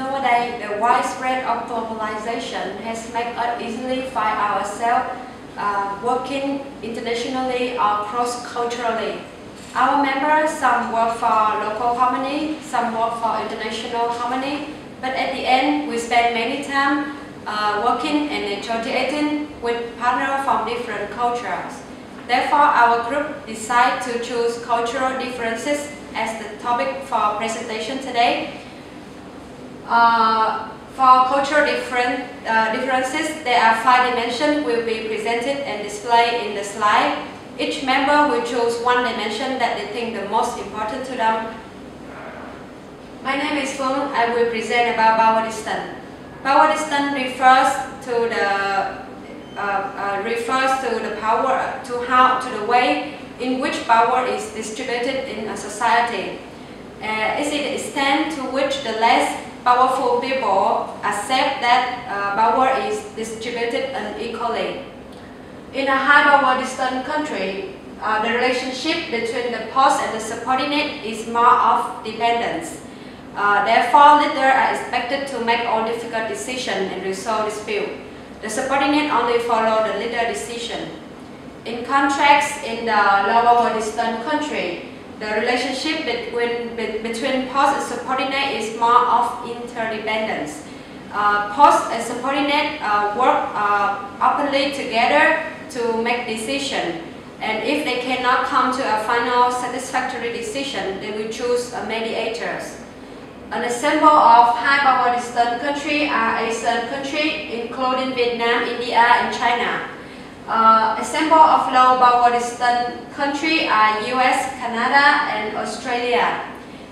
Nowadays, the widespread of globalization has made us easily find ourselves working internationally or cross-culturally. Our members, some work for local company, some work for international company, but at the end, we spend many time working and negotiating with partners from different cultures. Therefore, our group decided to choose cultural differences as the topic for presentation today. For cultural differences, there are 5 dimensions will be presented and displayed in the slide. Each member will choose one dimension that they think the most important to them. My name is Phương. I will present about power distance. Power distance refers to the way in which power is distributed in a society. Is the extent to which the less powerful people accept that power is distributed unequally. In a high power distant country, the relationship between the boss and the subordinate is more of dependence. Therefore, leaders are expected to make all difficult decisions and resolve disputes. The subordinate only follow the leader decision. In contrast, in the low power distant country, the relationship between boss and subordinate is more of interdependence. Boss and subordinate work openly together to make decisions, and if they cannot come to a final satisfactory decision, they will choose mediators. An example of high power distant countries are Asian countries, including Vietnam, India, and China. Example of low power distant countries are US, Canada, and Australia.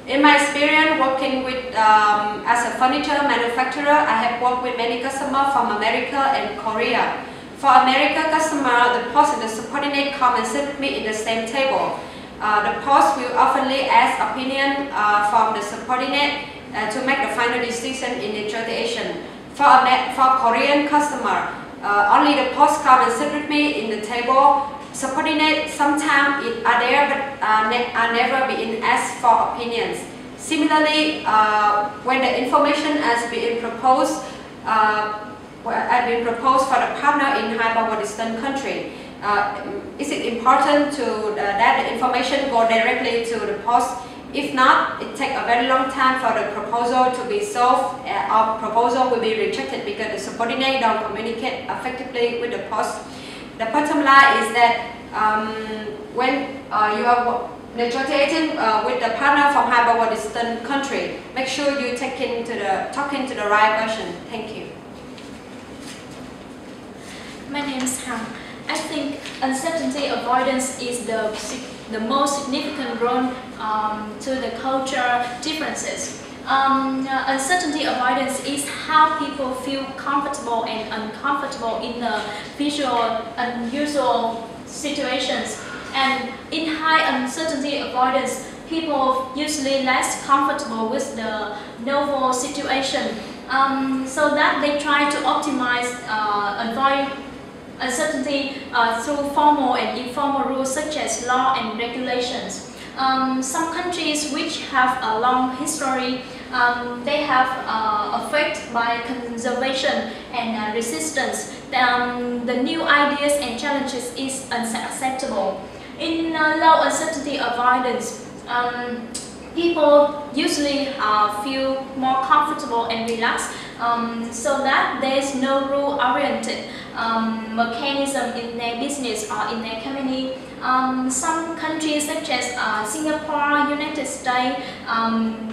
In my experience working with as a furniture manufacturer, I have worked with many customers from America and Korea. For American customer, the boss and the subordinate come and sit with me in the same table. The boss will oftenly ask opinion from the subordinate to make the final decision in negotiation. For Korean customer, only the boss come and sit with me in the table. Subordinate sometimes are there but are never being asked for opinions. Similarly, when the information has been proposed for the partner in high power distant country, is it important to that the information go directly to the boss? If not, it takes a very long time for the proposal to be solved, or proposal will be rejected because the subordinate don't communicate effectively with the boss. The bottom line is that when you are negotiating with the partner from high power distant country, make sure you talking to the right person. Thank you. My name is Han. I think uncertainty avoidance is the most significant role to the cultural differences. Uncertainty avoidance is how people feel comfortable and uncomfortable in the visual unusual situations. And in high uncertainty avoidance, people usually less comfortable with the novel situation, so that they try to optimize avoid uncertainty through formal and informal rules such as law and regulations. Some countries which have a long history, they have affected by conservation and resistance. The new ideas and challenges is unacceptable. In low uncertainty avoidance, people usually feel more comfortable and relaxed, so that there is no rule-oriented mechanism in their business or in their company. Some countries such as Singapore, United States,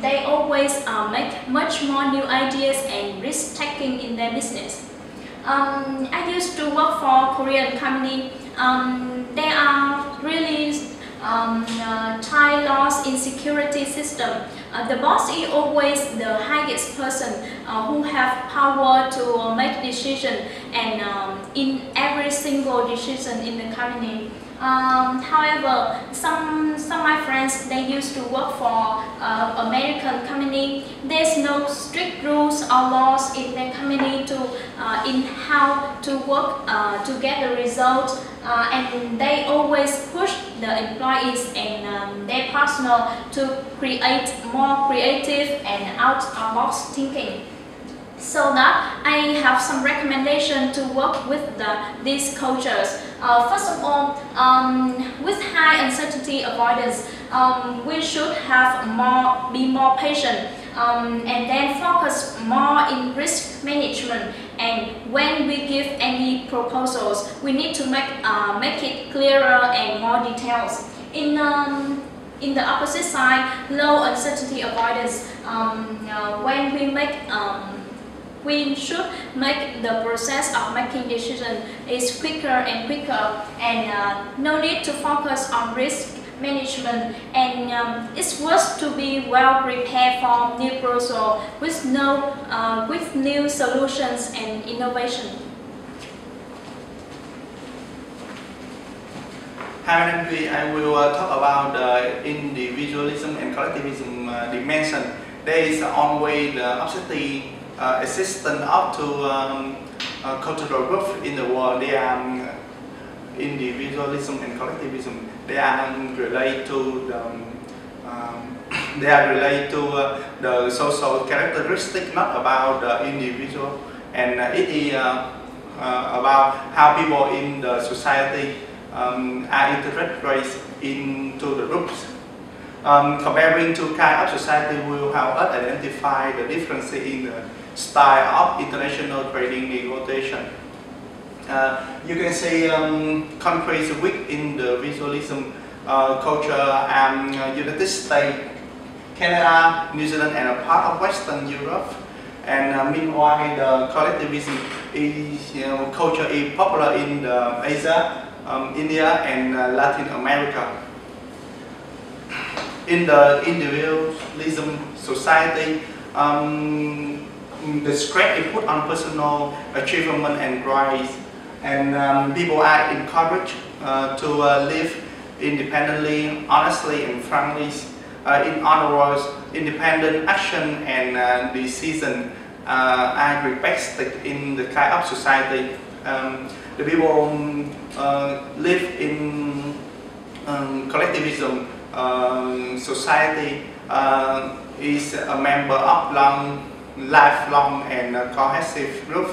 they always make much more new ideas and risk-taking in their business. I used to work for Korean company. They are really tight laws in security system. The boss is always the highest person who have power to make decision and in every single decision in the company. However, some of my friends, they used to work for American company. There's no strict rules or laws in their company to in how to work to get the result, and they always push the employees and their personnel to create more creative and out-of-box thinking. So that I have some recommendation to work with these cultures. First of all, with high uncertainty avoidance, we should be more patient, and then focus more in risk management. And when we give any proposals, we need to make it clearer and more details. In the opposite side, low uncertainty avoidance, when we should make the process of making decisions is quicker and quicker, and no need to focus on risk management, and it's worth to be well prepared for new proposals with new solutions and innovation. I will talk about the individualism and collectivism dimension. There is always the obsession existence up to cultural groups in the world. They are individualism and collectivism. They are related to the social characteristic, not about the individual, and it is about how people in the society are integrated into the groups. Comparing two kinds of society will help us identify the differences in the style of international trading negotiation. You can see countries weak in the visualism culture and United States, Canada, New Zealand, and a part of Western Europe. And meanwhile, the collectivism culture is popular in Asia, India, and Latin America. In the individualism society, the stress is put on personal achievement and growth, and people are encouraged to live independently, honestly, and frankly. In other words, independent action and decision are respected in the kind of society. The people live in collectivism society is a member of lifelong and cohesive group.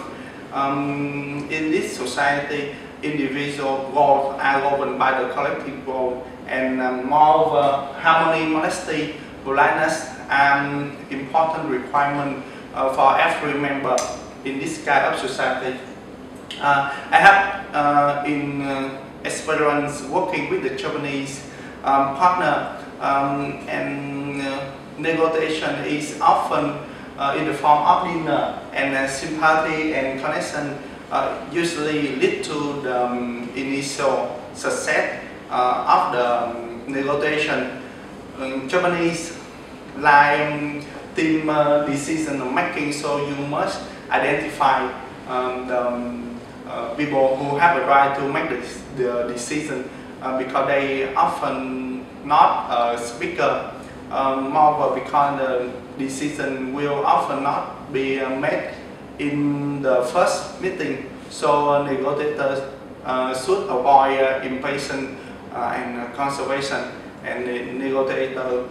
In this society, individual goals are governed by the collective goal, and moreover, harmony, modesty, politeness are important requirement for every member in this kind of society. I have experience working with the Japanese partner, and negotiation is often in the form of dinner, and sympathy and connection usually lead to the initial success of the negotiation. Japanese like team decision making, so you must identify the people who have a right to make the decision, because they often not a speaker, moreover because the decision will often not be made in the first meeting. So negotiators should avoid impatience and conservation, and the negotiator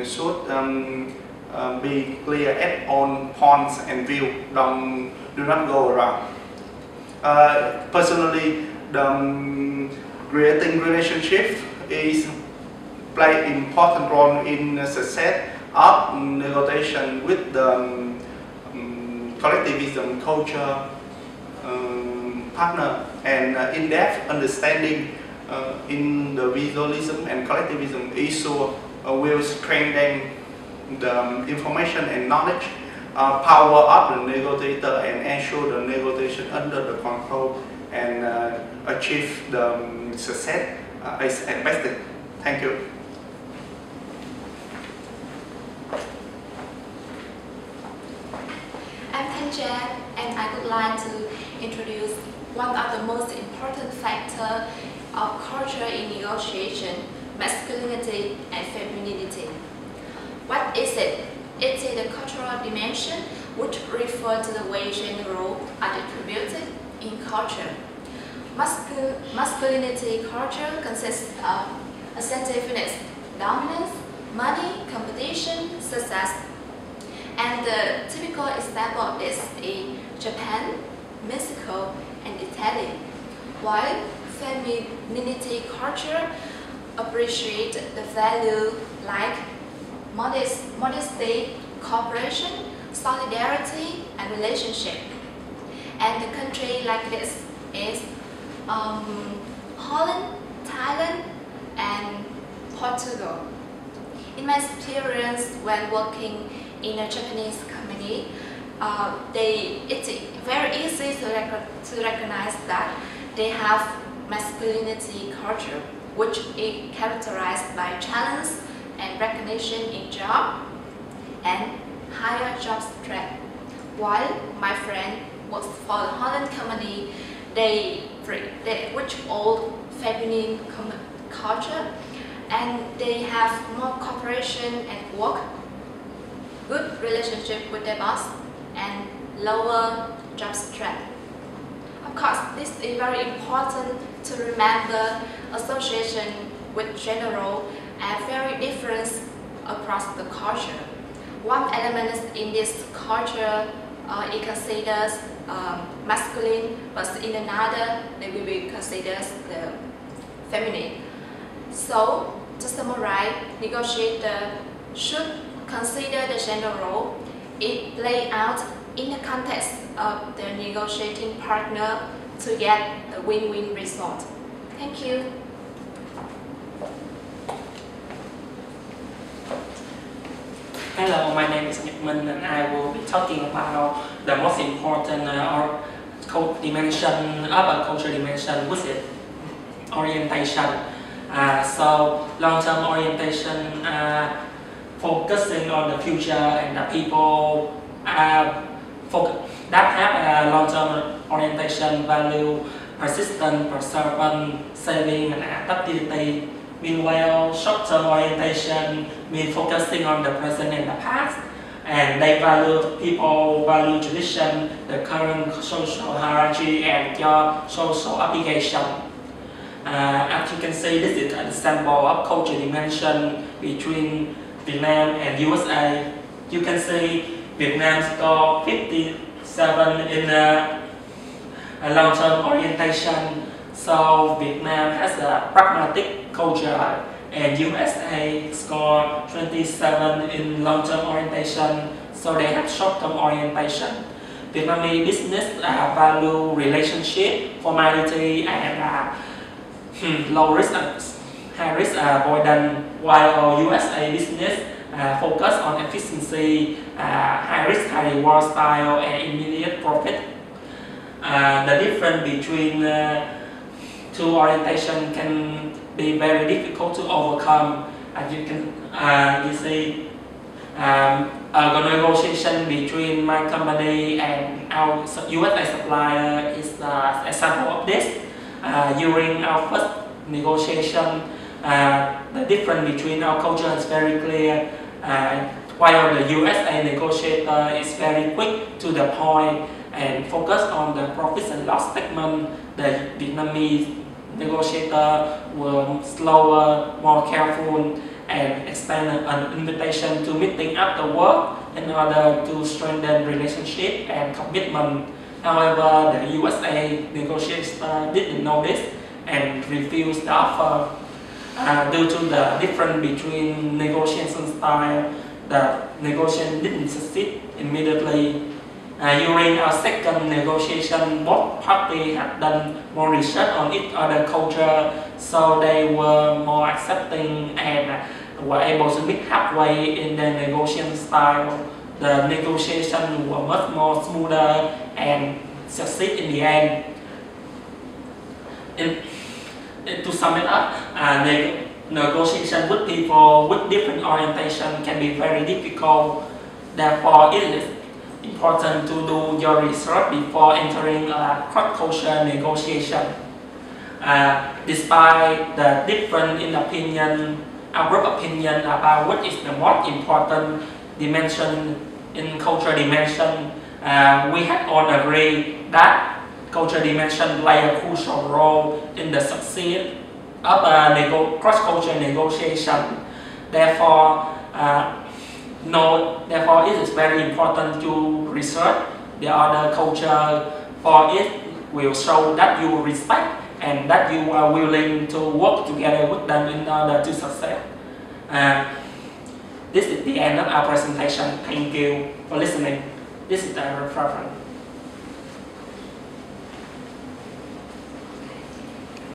should be clear at all points and view. Do not go around. Personally, creating relationship is play important role in the success of negotiation with the collectivism culture partner, and in-depth understanding in the visualism and collectivism issue will strengthen the information and knowledge power of the negotiator and ensure the negotiation under the control and achieve the success as expected. Thank you. I'm Thanh Jia, and I would like to introduce one of the most important factors of culture in negotiation: masculinity and femininity. What is it? It is the cultural dimension, which refers to the way gender roles are distributed in culture. Masculinity culture consists of assertiveness, dominance, money, competition, success. And the typical example of this is Japan, Mexico, and Italy. While femininity culture appreciates the value like modesty, cooperation, solidarity, and relationship. And the country like this is Holland, Thailand, and Portugal. In my experience when working in a Japanese company, it's very easy to recognize that they have masculinity culture, which is characterized by challenge and recognition in job and higher job strength. While my friend works for the Holland company, which old feminine culture, and they have more cooperation at work, good relationship with their boss, and lower job stress. Of course, this is very important to remember. Association with gender roles are very different across the culture. One element in this culture it considers masculine, but in another they will be considered the feminine. So, to summarize, negotiator should consider the gender role. It play out in the context of the negotiating partner to get the win-win result. Thank you. Hello, my name is Nhật Minh and I will be talking about the most important dimension of a culture dimension, which is orientation. So long-term orientation focusing on the future and the people that have a long-term orientation value persistent, perseverance, saving and adaptability. Meanwhile, short-term orientation means focusing on the present and the past, and they value people, value tradition, the current social hierarchy, and your social obligation. As you can see, this is an example of culture dimension between Vietnam and USA. You can see Vietnam score 57 in a long-term orientation. So Vietnam has a pragmatic culture, and USA score 27 in long-term orientation. So they have short-term orientation. Vietnamese business value relationship, formality, and low risk and high risk avoidance, while USA business focus on efficiency, high risk, high reward style, and immediate profit. The difference between two orientation can be very difficult to overcome. As you can you see, a negotiation between my company and our USA supplier is an example of this. During our first negotiation, the difference between our culture is very clear. While the USA negotiator is very quick to the point and focus on the profits and loss statement, the Vietnamese negotiator were slower, more careful, and extend an invitation to meeting after work in order to strengthen relationship and commitment. However, the USA negotiator didn't know this and refused the offer. Due to the difference between negotiation style, the negotiation didn't succeed immediately. During our second negotiation, both parties had done more research on each other culture, so they were more accepting and were able to meet halfway in their negotiation style. The negotiation were much more smoother and succeed in the end. To sum it up, negotiation with people with different orientation can be very difficult. Therefore, it is important to do your research before entering a cross-cultural negotiation. Despite the difference in opinion, our group opinion about what is the most important, dimension, in culture dimension, we had all agreed that culture dimension play a crucial role in the success of cross-cultural negotiation. Therefore, it is very important to research the other culture, for it will show that you respect and that you are willing to work together with them in order to succeed. This is the end of our presentation. Thank you for listening. This is our reference.